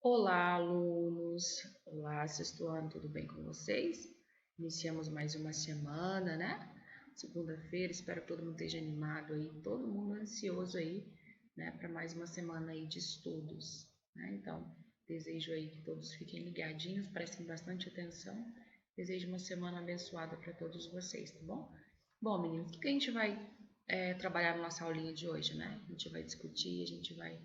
Olá, alunos! Olá, sexto ano, tudo bem com vocês? Iniciamos mais uma semana, né? Segunda-feira, espero que todo mundo esteja animado aí, todo mundo ansioso aí, né, para mais uma semana aí de estudos, né? Então, desejo aí que todos fiquem ligadinhos, prestem bastante atenção. Desejo uma semana abençoada para todos vocês, tá bom? Bom, meninos, o que a gente vai trabalhar na nossa aulinha de hoje, né? A gente vai discutir, a gente vai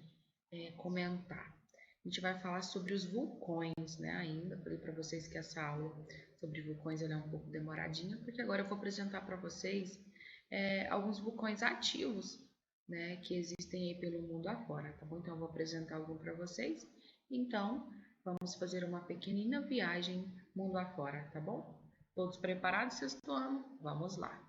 comentar. A gente vai falar sobre os vulcões, né, ainda. Falei para vocês que essa aula sobre vulcões ela é um pouco demoradinha, porque agora eu vou apresentar para vocês alguns vulcões ativos, né, que existem aí pelo mundo afora, tá bom? Então eu vou apresentar algum para vocês. Então, vamos fazer uma pequenina viagem mundo afora, tá bom? Todos preparados, sexto ano? Vamos lá!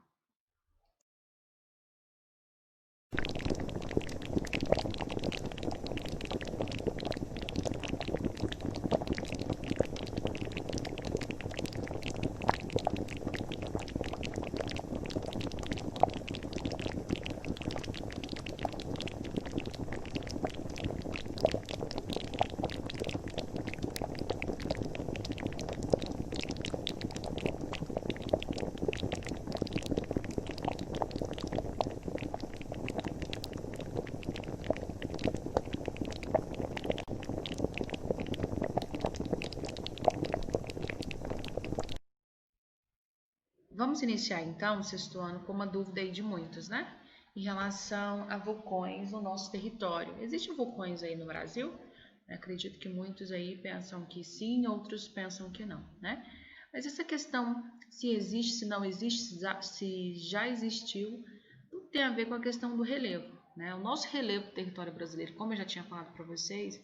Vamos iniciar então o sexto ano com uma dúvida aí de muitos, né? Em relação a vulcões no nosso território. Existem vulcões aí no Brasil? Acredito que muitos aí pensam que sim, outros pensam que não, né? Mas essa questão se existe, se não existe, se já existiu, tudo tem a ver com a questão do relevo, né? O nosso relevo do território brasileiro, como eu já tinha falado para vocês,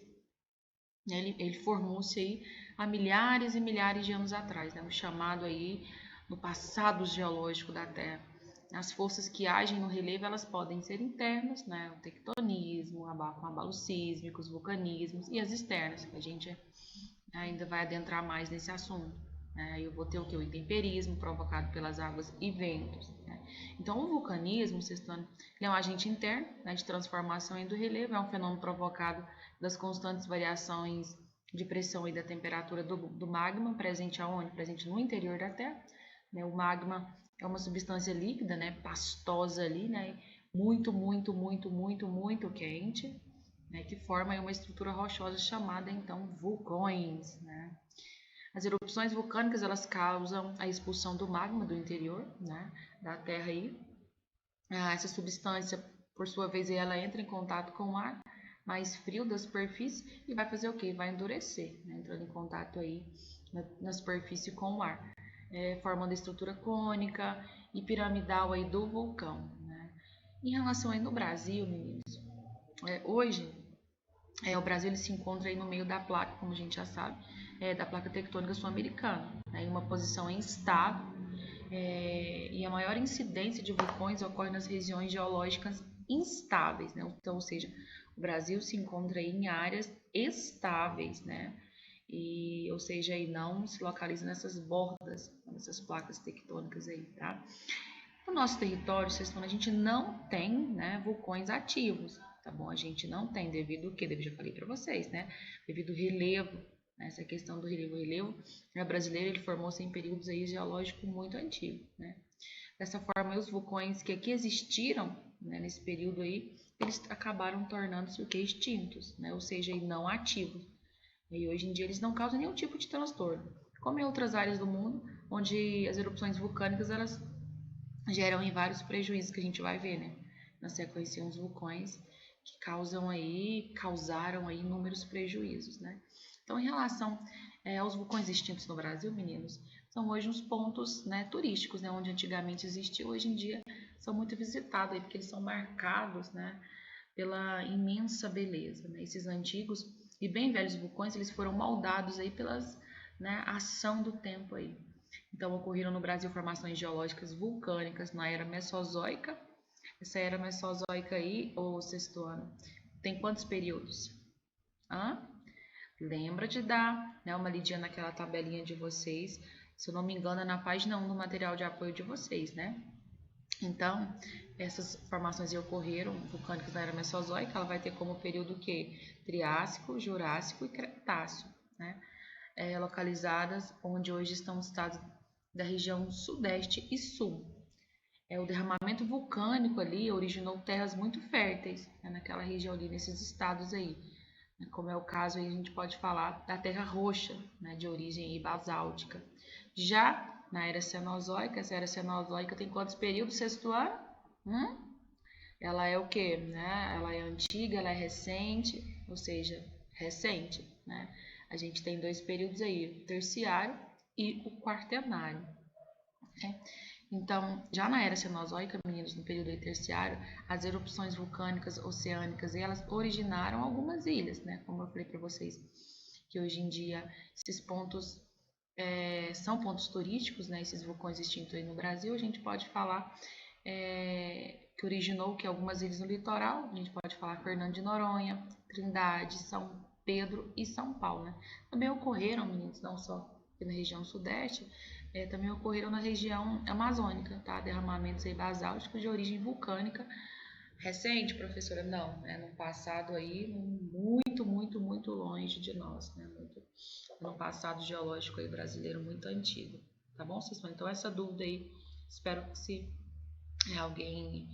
ele formou-se aí há milhares e milhares de anos atrás, né? O chamado aí no passado geológico da Terra. As forças que agem no relevo, elas podem ser internas, né? O tectonismo, com abalos sísmicos, vulcanismos, e as externas, que a gente ainda vai adentrar mais nesse assunto. Né? Eu vou ter o que? O intemperismo provocado pelas águas e ventos. Né? Então, o vulcanismo, ele é um agente interno, né, de transformação do relevo, é um fenômeno provocado das constantes variações de pressão e da temperatura do magma, presente aonde? Presente no interior da Terra. Né? O magma é uma substância líquida, né, pastosa ali, né, muito quente, né, que forma uma estrutura rochosa chamada então vulcões. Né? As erupções vulcânicas elas causam a expulsão do magma do interior, né, da Terra aí. Essa substância, por sua vez, ela entra em contato com o ar mais frio da superfície e vai fazer o quê? Vai endurecer, né? Entrando em contato aí na superfície com o ar, formando a estrutura cônica e piramidal aí do vulcão. Né? Em relação aí no Brasil, meninos, hoje o Brasil ele se encontra aí no meio da placa, como a gente já sabe, da placa tectônica sul-americana, né, em uma posição instável, e a maior incidência de vulcões ocorre nas regiões geológicas instáveis, né? Então, ou seja, o Brasil se encontra aí em áreas estáveis, né? E, ou seja, aí não se localiza nessas bordas, nessas placas tectônicas aí, tá? No nosso território, a gente não tem, né, vulcões ativos, tá bom? A gente não tem, devido ao que? Eu já falei para vocês, né? Devido ao relevo, né? Essa questão do relevo. O relevo brasileiro, ele formou-se em períodos aí geológicos muito antigos, né? Dessa forma, os vulcões que aqui existiram, né, nesse período aí, eles acabaram tornando-se o que? Extintos, né? Ou seja, não ativos. E hoje em dia eles não causam nenhum tipo de transtorno, como em outras áreas do mundo, onde as erupções vulcânicas, elas geram aí vários prejuízos que a gente vai ver, né? Na sequência, uns vulcões que causaram aí inúmeros prejuízos, né? Então, em relação aos vulcões extintos no Brasil, meninos, são hoje uns pontos, né, turísticos, né, onde antigamente existiu, hoje em dia são muito visitados, aí, porque eles são marcados, né, pela imensa beleza, né? Esses antigos e bem velhos vulcões, eles foram moldados aí pelas, né, ação do tempo aí. Então, ocorreram no Brasil formações geológicas vulcânicas na era Mesozoica. Essa era Mesozoica aí, ou sexto ano, tem quantos períodos? Hã? Lembra de dar, né, uma lidinha naquela tabelinha de vocês. Se eu não me engano, é na página 1 do material de apoio de vocês, né? Então, essas formações ocorreram vulcânicas na era Mesozoica, ela vai ter como período o quê? Triássico, Jurássico e Cretáceo, né? Localizadas onde hoje estão os estados da região sudeste e sul. O derramamento vulcânico ali originou terras muito férteis, né, naquela região ali, nesses estados aí. Como é o caso aí, a gente pode falar da terra roxa, né, de origem aí basáltica. Já na era Cenozoica, essa era Cenozoica tem quantos períodos, sexto ano? Ela é o quê? Né? Ela é antiga, ela é recente, ou seja, recente, né? A gente tem dois períodos aí, o terciário e o quaternário, né? Então, já na era Cenozoica, meninos, no período terciário, as erupções vulcânicas oceânicas, elas originaram algumas ilhas, né? Como eu falei para vocês, que hoje em dia esses pontos são pontos turísticos, né? Esses vulcões extintos aí no Brasil, a gente pode falar que originou que algumas ilhas no litoral, a gente pode falar Fernando de Noronha, Trindade, São Pedro e São Paulo, né? Também ocorreram, meninos, não só aqui na região sudeste, também ocorreram na região amazônica, tá? Derramamentos aí basálticos de origem vulcânica. Recente, professora? Não, no passado aí, muito longe de nós, né? No passado geológico aí brasileiro muito antigo, tá bom, vocês? Então essa dúvida aí, espero que se alguém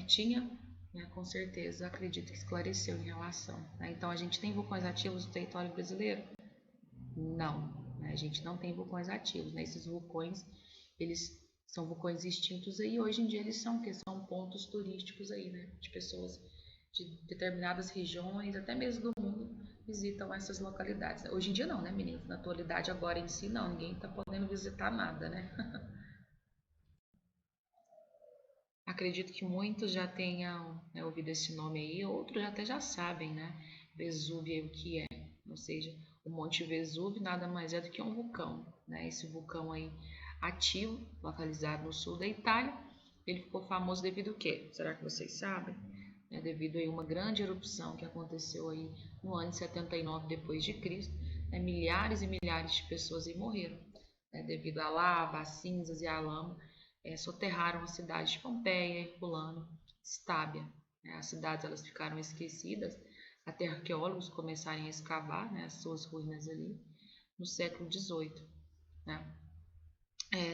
tinha, né, com certeza, acredito que esclareceu em relação. Né? Então a gente tem vulcões ativos no território brasileiro? Não, né? A gente não tem vulcões ativos, né? Esses vulcões, eles são vulcões extintos aí, hoje em dia eles são que são pontos turísticos aí, né? De pessoas de determinadas regiões, até mesmo do mundo, visitam essas localidades. Hoje em dia não, né, meninos? Na atualidade agora em si não, ninguém tá podendo visitar nada, né? Acredito que muitos já tenham, né, ouvido esse nome aí, outros até já sabem, né? Vesúvio é o que é, ou seja, o Monte Vesúvio nada mais é do que um vulcão, né? Esse vulcão aí ativo, localizado no sul da Itália, ele ficou famoso devido ao quê? Será que vocês sabem? Devido a uma grande erupção que aconteceu aí no ano de 79 depois de Cristo, milhares e milhares de pessoas aí morreram, devido à lava, às cinzas e à lama soterraram as cidades de Pompeia, Herculano, Estábia. As cidades elas ficaram esquecidas até arqueólogos começarem a escavar, as suas ruínas ali no século XVIII.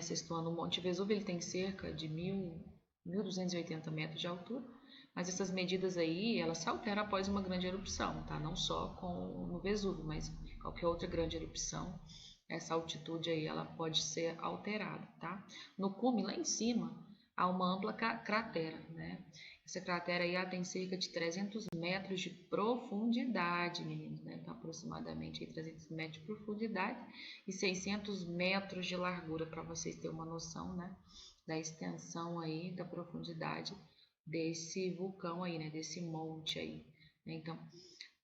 Sexto ano, o Monte Vesúvio ele tem cerca de 1.280 metros de altura, mas essas medidas aí elas se alteram após uma grande erupção, tá? Não só no Vesúvio, mas qualquer outra grande erupção, essa altitude aí ela pode ser alterada, tá? No cume, lá em cima, há uma ampla cratera, né? Essa cratera aí ela tem cerca de 300 metros de profundidade, meninos, né? Então, aproximadamente aí 300 metros de profundidade e 600 metros de largura, para vocês terem uma noção, né? Da extensão aí, da profundidade desse vulcão aí, né? Desse monte aí, né? Então,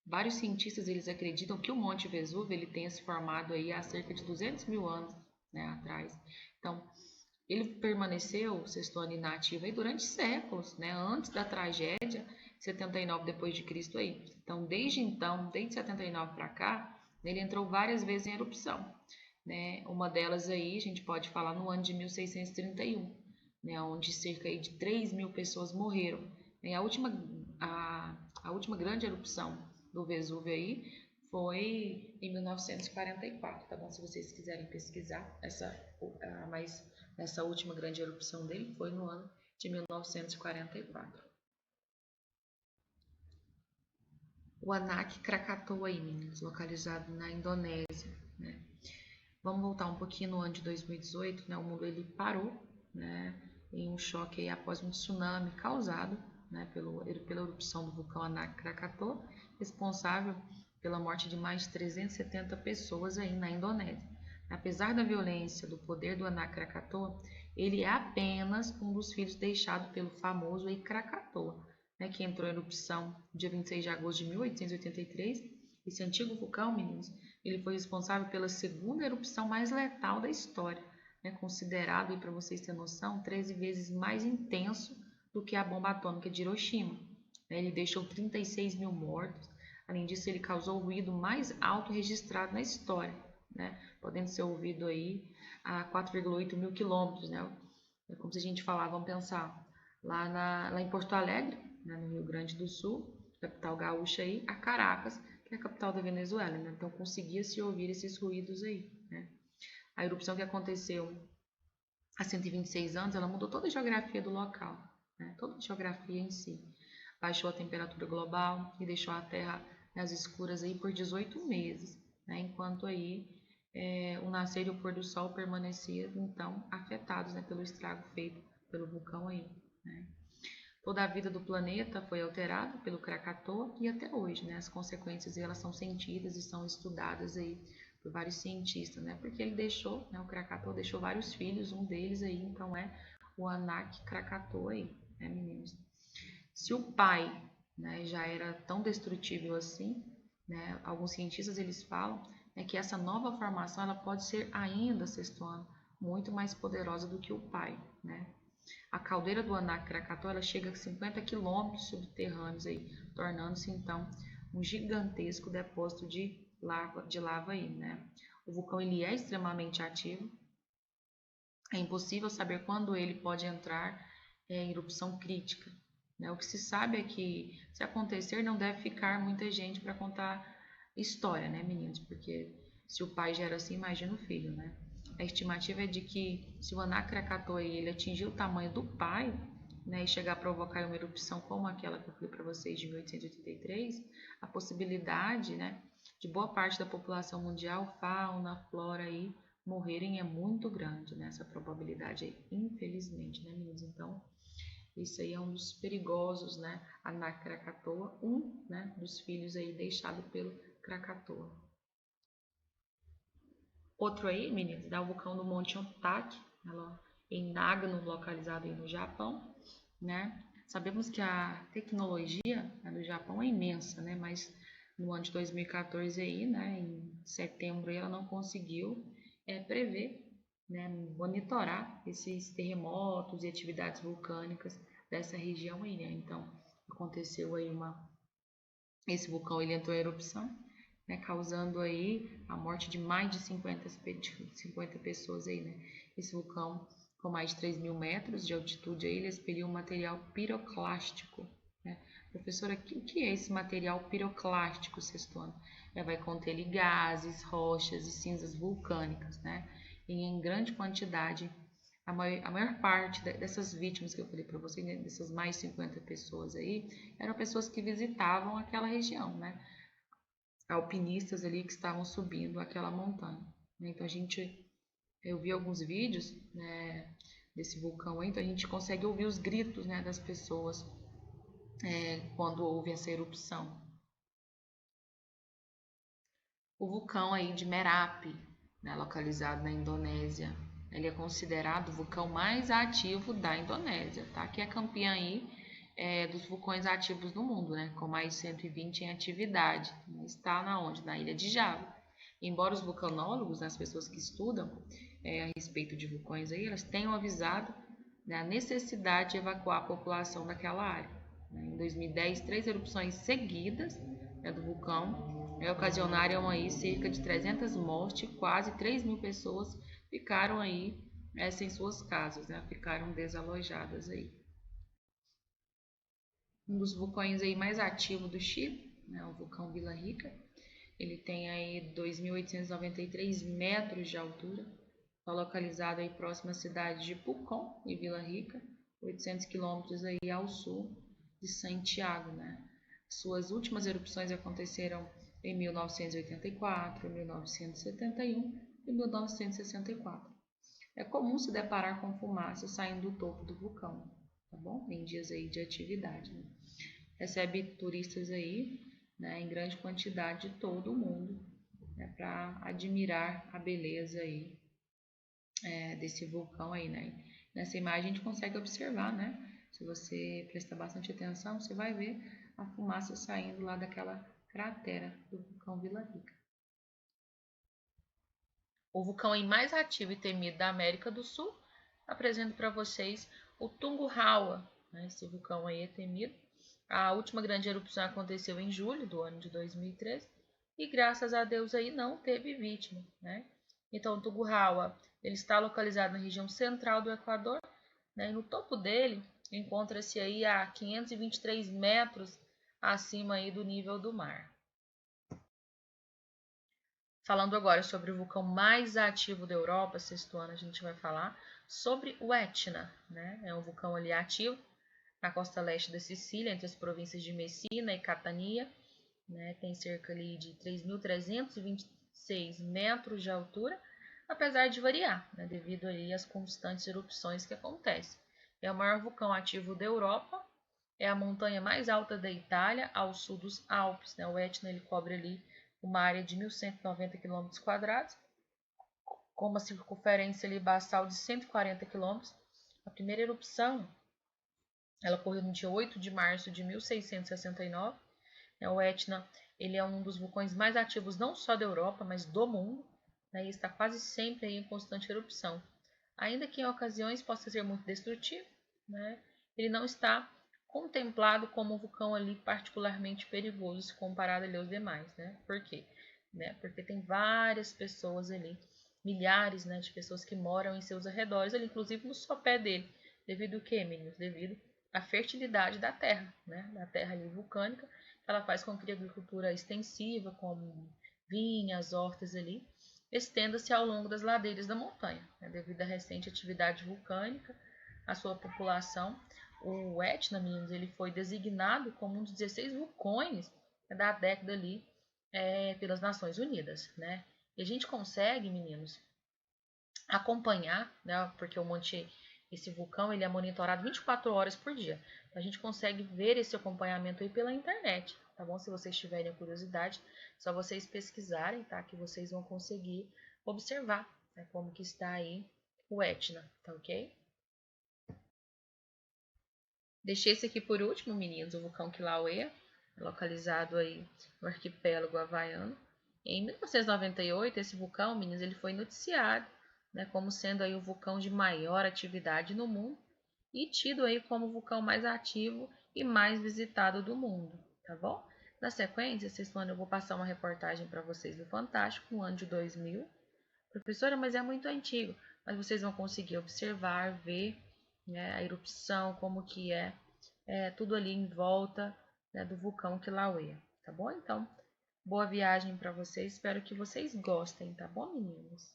vários cientistas eles acreditam que o Monte Vesúvio ele tenha se formado aí há cerca de 200 mil anos, né, atrás. Então, ele permaneceu, sexto ano, inativo aí durante séculos, né, antes da tragédia 79 depois de Cristo aí. Então, desde 79 para cá, ele entrou várias vezes em erupção, né? Uma delas aí a gente pode falar no ano de 1631, né, onde cerca aí de 3 mil pessoas morreram. A última grande erupção do Vesúvio aí foi em 1944, tá bom? Se vocês quiserem pesquisar, mas essa última grande erupção dele foi no ano de 1944. O Anak Krakatoa aí, meninos, localizado na Indonésia, né? Vamos voltar um pouquinho no ano de 2018, né? O mundo ele parou, né? Em um choque aí após um tsunami causado, né? Pela erupção do vulcão Anak Krakatoa, responsável pela morte de mais de 370 pessoas aí na Indonésia. Apesar da violência do poder do Anak Krakatoa, ele é apenas um dos filhos deixado pelo famoso aí Krakatoa, né? Que entrou em erupção dia 26 de agosto de 1883. Esse antigo vulcão, meninos, ele foi responsável pela segunda erupção mais letal da história, né? Considerado, para vocês terem noção, 13 vezes mais intenso do que a bomba atômica de Hiroshima. Ele deixou 36 mil mortos. Além disso, ele causou o ruído mais alto registrado na história, né? Podendo ser ouvido aí a 4,8 mil quilômetros, né? É como se a gente falar, vamos pensar, lá em Porto Alegre, né, no Rio Grande do Sul, capital gaúcha aí, a Caracas, que é a capital da Venezuela, né? Então conseguia-se ouvir esses ruídos aí, né? A erupção que aconteceu há 126 anos, ela mudou toda a geografia do local, né? Toda a geografia em si. Baixou a temperatura global e deixou a Terra nas escuras aí por 18 meses, né? Enquanto aí o nascer e o pôr do sol permaneciam então afetados, né, pelo estrago feito pelo vulcão aí, né? Toda a vida do planeta foi alterada pelo Krakatoa e até hoje, né, as consequências elas são sentidas e são estudadas aí por vários cientistas, né, porque ele deixou, né, o Krakatoa deixou vários filhos, um deles aí então é o Anak Krakatoa aí, né, meninos? Se o pai, né, já era tão destrutível assim, né, alguns cientistas eles falam, né, que essa nova formação ela pode ser ainda, sexto ano, muito mais poderosa do que o pai, né? A caldeira do Anak Krakatoa ela chega a 50 quilômetros subterrâneos aí, tornando-se então um gigantesco depósito de lava aí, né? O vulcão ele é extremamente ativo. É impossível saber quando ele pode entrar em erupção crítica, né? O que se sabe é que se acontecer não deve ficar muita gente para contar história, né, meninos? Porque se o pai já era assim, imagina o filho, né? A estimativa é de que se o Anak Krakatoa ele atingir o tamanho do pai, né, e chegar a provocar uma erupção como aquela que eu falei para vocês de 1883, a possibilidade, né, de boa parte da população mundial, fauna, flora aí, morrerem é muito grande, né, essa probabilidade aí, infelizmente, né, meninos? Então, isso aí é um dos perigosos, né, Anak Krakatoa, né, dos filhos aí deixado pelo Krakatoa. Outro aí, meninos, é o vulcão do Monte Otake, em Nagano, localizado aí no Japão, né? Sabemos que a tecnologia, né, do Japão é imensa, né? Mas no ano de 2014 aí, né, em setembro, ela não conseguiu prever, né, monitorar esses terremotos e atividades vulcânicas dessa região aí, né? Então aconteceu aí esse vulcão ele entrou em erupção, né, causando aí a morte de mais de 50 pessoas aí, né? Esse vulcão com mais de 3.000 metros de altitude aí, ele expeliu um material piroclástico, né? Professora, o que é esse material piroclástico, sexto ano? Vai conter gases, rochas e cinzas vulcânicas, né? E em grande quantidade. A maior parte dessas vítimas que eu falei para vocês, né, dessas mais 50 pessoas aí, eram pessoas que visitavam aquela região, né? Alpinistas ali que estavam subindo aquela montanha, né? Então eu vi alguns vídeos, né, desse vulcão aí, então a gente consegue ouvir os gritos, né, das pessoas quando houve essa erupção. O vulcão aí de Merapi, né, localizado na Indonésia, ele é considerado o vulcão mais ativo da Indonésia, tá? Que é campeão aí dos vulcões ativos no mundo, né? Com mais de 120 em atividade. Está na onde? Na ilha de Java. Embora os vulcanólogos, né, as pessoas que estudam a respeito de vulcões aí, elas tenham avisado, né, a necessidade de evacuar a população daquela área. Né? Em 2010, 3 erupções seguidas, né, do vulcão ocasionaram aí cerca de 300 mortes, quase 3.000 pessoas ficaram aí sem suas casas, né? Ficaram desalojadas aí. Um dos vulcões aí mais ativos do Chile, né, o vulcão Vila Rica, ele tem aí 2.893 metros de altura, está localizado aí próximo à cidade de Pucón e Vila Rica, 800 quilômetros aí ao sul de Santiago, né? Suas últimas erupções aconteceram em 1984, 1971 e 1964. É comum se deparar com fumaça saindo do topo do vulcão, tá bom? Em dias aí de atividade, né? Recebe turistas aí, né, em grande quantidade de todo o mundo, né, para admirar a beleza aí desse vulcão aí, né? Nessa imagem a gente consegue observar, né? Se você prestar bastante atenção, você vai ver a fumaça saindo lá daquela cratera do vulcão Vila Rica. O vulcão mais ativo e temido da América do Sul, apresento para vocês o Tungurahua, né? Esse vulcão aí é temido. A última grande erupção aconteceu em julho do ano de 2013 e graças a Deus aí não teve vítima, né? Então o Tungurahua ele está localizado na região central do Equador, né? E no topo dele encontra-se aí a 523 metros acima aí do nível do mar. Falando agora sobre o vulcão mais ativo da Europa, sexto ano, a gente vai falar sobre o Etna, né? É um vulcão ali ativo na costa leste da Sicília, entre as províncias de Messina e Catania, né? Tem cerca ali de 3.326 metros de altura, apesar de variar, né? Devido ali às constantes erupções que acontecem. É o maior vulcão ativo da Europa, é a montanha mais alta da Itália, ao sul dos Alpes, né? O Etna ele cobre ali uma área de 1.190 km², com uma circunferência ali basal de 140 km. A primeira erupção ela ocorreu no dia 8 de março de 1669. O Etna ele é um dos vulcões mais ativos não só da Europa, mas do mundo, né, e está quase sempre aí em constante erupção. Ainda que em ocasiões possa ser muito destrutivo, né, ele não está contemplado como um vulcão ali particularmente perigoso se comparado ali aos demais, né? Por quê? Né? Porque tem várias pessoas ali, milhares, né, de pessoas que moram em seus arredores, ali, inclusive no sopé dele. Devido ao quê, meninos? Devido à fertilidade da terra, né? Da terra ali vulcânica, ela faz com que a agricultura extensiva, como vinhas, hortas ali, estenda-se ao longo das ladeiras da montanha, né? Devido à recente atividade vulcânica, a sua população. O Etna, meninos, ele foi designado como um dos 16 vulcões da década ali pelas Nações Unidas, né? E a gente consegue, meninos, acompanhar, né? Porque esse vulcão ele é monitorado 24 horas por dia. Então, a gente consegue ver esse acompanhamento aí pela internet, tá bom? Se vocês tiverem curiosidade, só vocês pesquisarem, tá? Que vocês vão conseguir observar, né, como que está aí o Etna, tá ok? Deixei esse aqui por último, meninos, o vulcão Kilauea, localizado aí no arquipélago havaiano. Em 1998, esse vulcão, meninos, ele foi noticiado, né, como sendo aí o vulcão de maior atividade no mundo e tido aí como o vulcão mais ativo e mais visitado do mundo, tá bom? Na sequência, sexto ano, eu vou passar uma reportagem para vocês do Fantástico, no ano de 2000. Professora, mas é muito antigo, mas vocês vão conseguir observar, ver, né, a erupção, como que tudo ali em volta, né, do vulcão Kilauea, tá bom? Então, boa viagem para vocês, espero que vocês gostem, tá bom, meninos?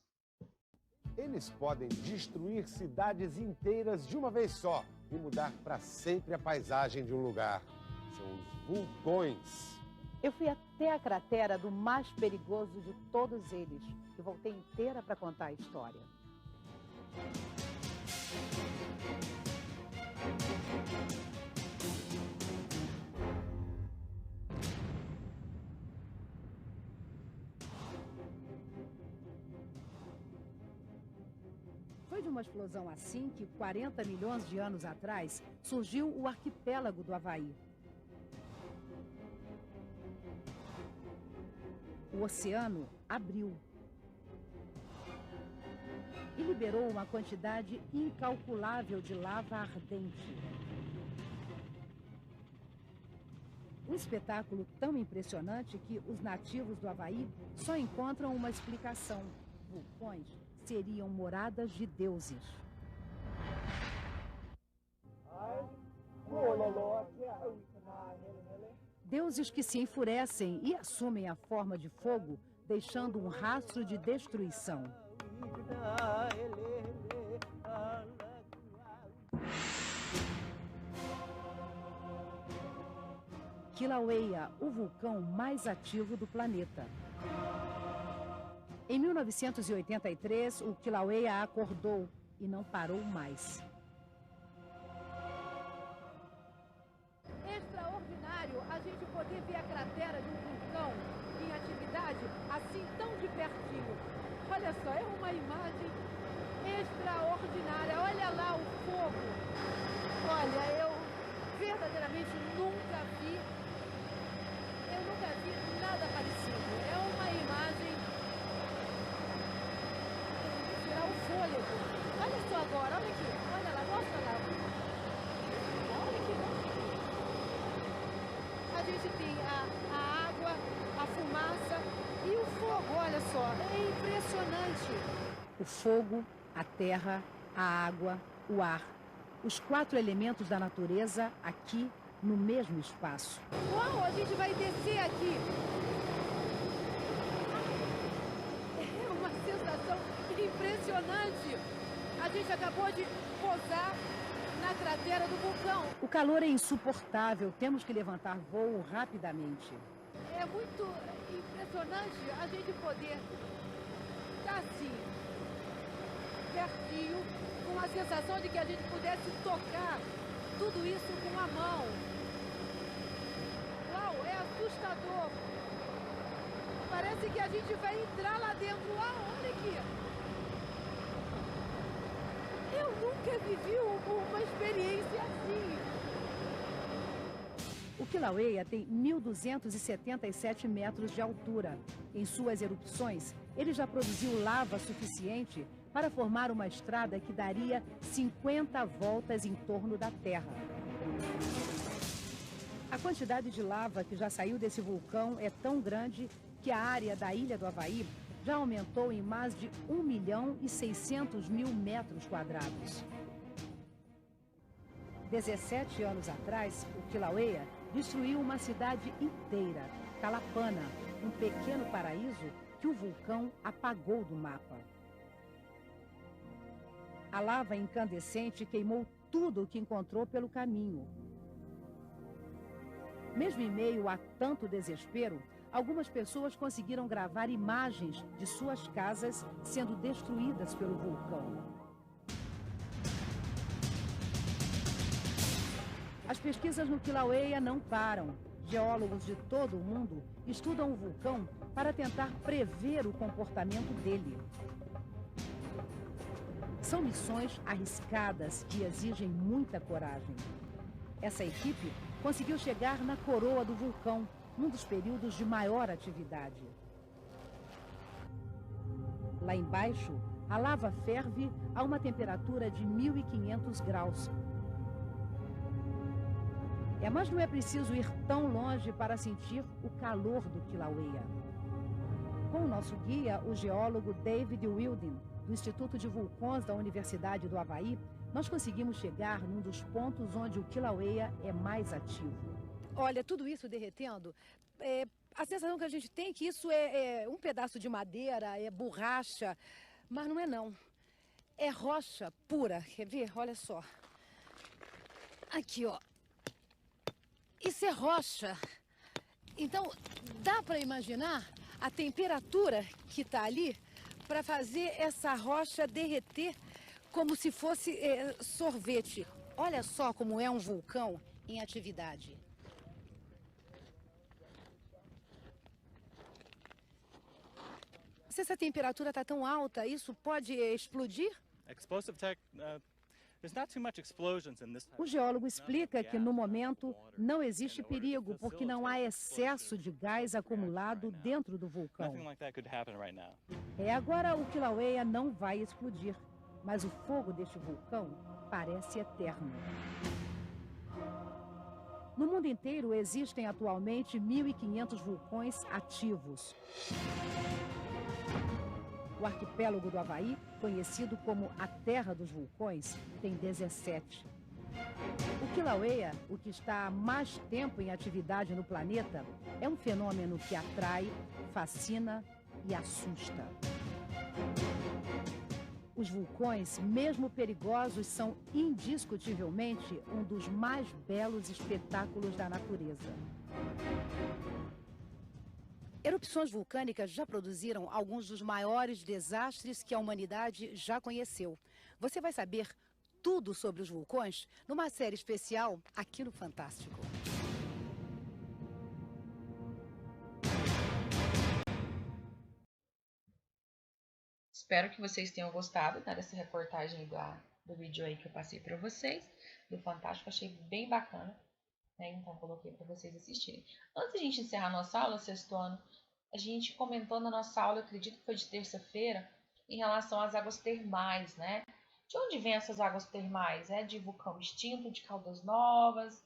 Eles podem destruir cidades inteiras de uma vez só e mudar para sempre a paisagem de um lugar. São os vulcões. Eu fui até a cratera do mais perigoso de todos eles e voltei inteira para contar a história. Foi de uma explosão assim que, 40 milhões de anos atrás, surgiu o arquipélago do Havaí. O oceano abriu e liberou uma quantidade incalculável de lava ardente. Um espetáculo tão impressionante que os nativos do Havaí só encontram uma explicação: vulcões seriam moradas de deuses. Deuses que se enfurecem e assumem a forma de fogo, deixando um rastro de destruição. Kilauea, o vulcão mais ativo do planeta. Em 1983, o Kilauea acordou e não parou mais. Extraordinário a gente poder ver a cratera de um vulcão em atividade assim tão de pertinho. Olha só, é uma imagem extraordinária. Olha lá o fogo. Olha, eu verdadeiramente nunca vi nada parecido. É uma imagem que tirar o fôlego. Olha só agora, olha aqui. Olha lá, mostra lá. Olha aqui, mostra aqui. A gente tem a água, a fumaça e o fogo, olha só. É impressionante. O fogo, a terra, a água, o ar, os 4 elementos da natureza aqui no mesmo espaço. Uau, a gente vai descer aqui. É uma sensação impressionante. A gente acabou de pousar na cratera do vulcão. O calor é insuportável, temos que levantar voo rapidamente. É muito impressionante a gente poder estar assim, pertinho, com a sensação de que a gente pudesse tocar tudo isso com a mão. Uau, é assustador. Parece que a gente vai entrar lá dentro. Uau, olha aqui. Eu nunca vivi uma experiência assim. O Kilauea tem 1.277 metros de altura. Em suas erupções, ele já produziu lava suficiente para formar uma estrada que daria 50 voltas em torno da Terra. A quantidade de lava que já saiu desse vulcão é tão grande que a área da Ilha do Havaí já aumentou em mais de 1.600.000 metros quadrados. 17 anos atrás, o Kilauea destruiu uma cidade inteira, Calapana, um pequeno paraíso que o vulcão apagou do mapa. A lava incandescente queimou tudo o que encontrou pelo caminho. Mesmo em meio a tanto desespero, algumas pessoas conseguiram gravar imagens de suas casas sendo destruídas pelo vulcão. As pesquisas no Kilauea não param. Geólogos de todo o mundo estudam o vulcão para tentar prever o comportamento dele. São missões arriscadas que exigem muita coragem. Essa equipe conseguiu chegar na coroa do vulcão, num dos períodos de maior atividade. Lá embaixo, a lava ferve a uma temperatura de 1.500 graus. Mas não é preciso ir tão longe para sentir o calor do Kilauea. Com o nosso guia, o geólogo David Wildin, do Instituto de Vulcões da Universidade do Havaí, nós conseguimos chegar num dos pontos onde o Kilauea é mais ativo. Olha, tudo isso derretendo, a sensação que a gente tem é que isso é um pedaço de madeira, é borracha, mas não é não. É rocha pura, quer ver? Olha só. Aqui, ó. Isso é rocha. Então, dá para imaginar a temperatura que está ali para fazer essa rocha derreter como se fosse sorvete. Olha só como é um vulcão em atividade. Se essa temperatura está tão alta, isso pode explodir? O geólogo explica que, no momento, não existe perigo, porque não há excesso de gás acumulado dentro do vulcão. Agora o Kilauea não vai explodir, mas o fogo deste vulcão parece eterno. No mundo inteiro existem atualmente 1.500 vulcões ativos. O arquipélago do Havaí, conhecido como a Terra dos Vulcões, tem 17. O Kilauea, o que está há mais tempo em atividade no planeta, é um fenômeno que atrai, fascina e assusta. Os vulcões, mesmo perigosos, são indiscutivelmente um dos mais belos espetáculos da natureza. Erupções vulcânicas já produziram alguns dos maiores desastres que a humanidade já conheceu. Você vai saber tudo sobre os vulcões numa série especial aqui no Fantástico. Espero que vocês tenham gostado, né, dessa reportagem do vídeo aí que eu passei para vocês, do Fantástico. Achei bem bacana, né? Então coloquei para vocês assistirem. Antes de a gente encerrar nossa aula, sexto ano, a gente comentou na nossa aula, eu acredito que foi de terça-feira, em relação às águas termais, né? De onde vêm essas águas termais? É de vulcão extinto, de Caldas Novas?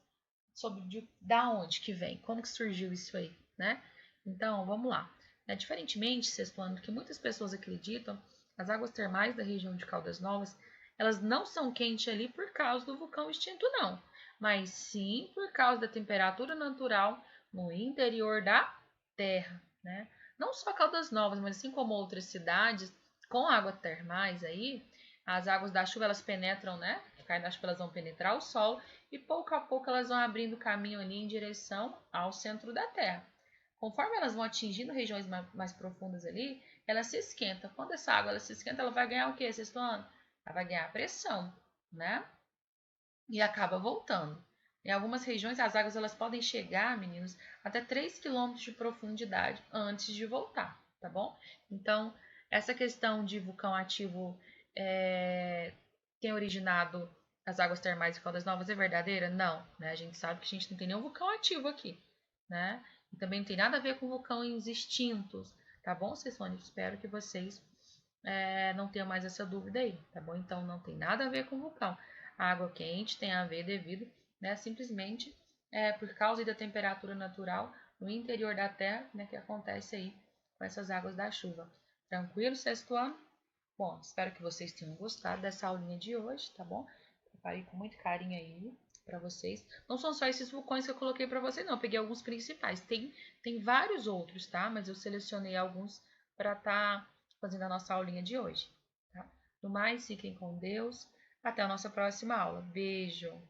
Da onde que vem? Quando que surgiu isso aí, né? Então, vamos lá. Diferentemente, sexto ano, do que muitas pessoas acreditam, as águas termais da região de Caldas Novas, elas não são quentes ali por causa do vulcão extinto, não, mas sim por causa da temperatura natural no interior da Terra, né? Não só Caldas Novas, mas assim como outras cidades com águas termais aí, as águas da chuva elas penetram, né? Cai da chuva, elas vão penetrar o solo e pouco a pouco elas vão abrindo caminho ali em direção ao centro da Terra. Conforme elas vão atingindo regiões mais profundas ali, ela se esquenta. Quando essa água ela se esquenta, ela vai ganhar o quê, sexto ano? Ela vai ganhar pressão, né? E acaba voltando. Em algumas regiões, as águas elas podem chegar, meninos, até 3 quilômetros de profundidade antes de voltar, tá bom? Então, essa questão de vulcão ativo tem originado as águas termais de Caldas Novas é verdadeira? Não, né? A gente sabe que a gente não tem nenhum vulcão ativo aqui, né? E também não tem nada a ver com vulcões extintos, tá bom, Cessônia? Espero que vocês não tenham mais essa dúvida aí, tá bom? Então, não tem nada a ver com vulcão. A água quente tem a ver devido, né, simplesmente por causa da temperatura natural no interior da Terra, né, que acontece aí com essas águas da chuva. Tranquilo, sexto ano? Bom, espero que vocês tenham gostado dessa aulinha de hoje, tá bom? Preparei com muito carinho aí para vocês. Não são só esses vulcões que eu coloquei para vocês, não. Eu peguei alguns principais. Tem vários outros, tá? Mas eu selecionei alguns para estar fazendo a nossa aulinha de hoje, tá? No mais, fiquem com Deus. Até a nossa próxima aula. Beijo!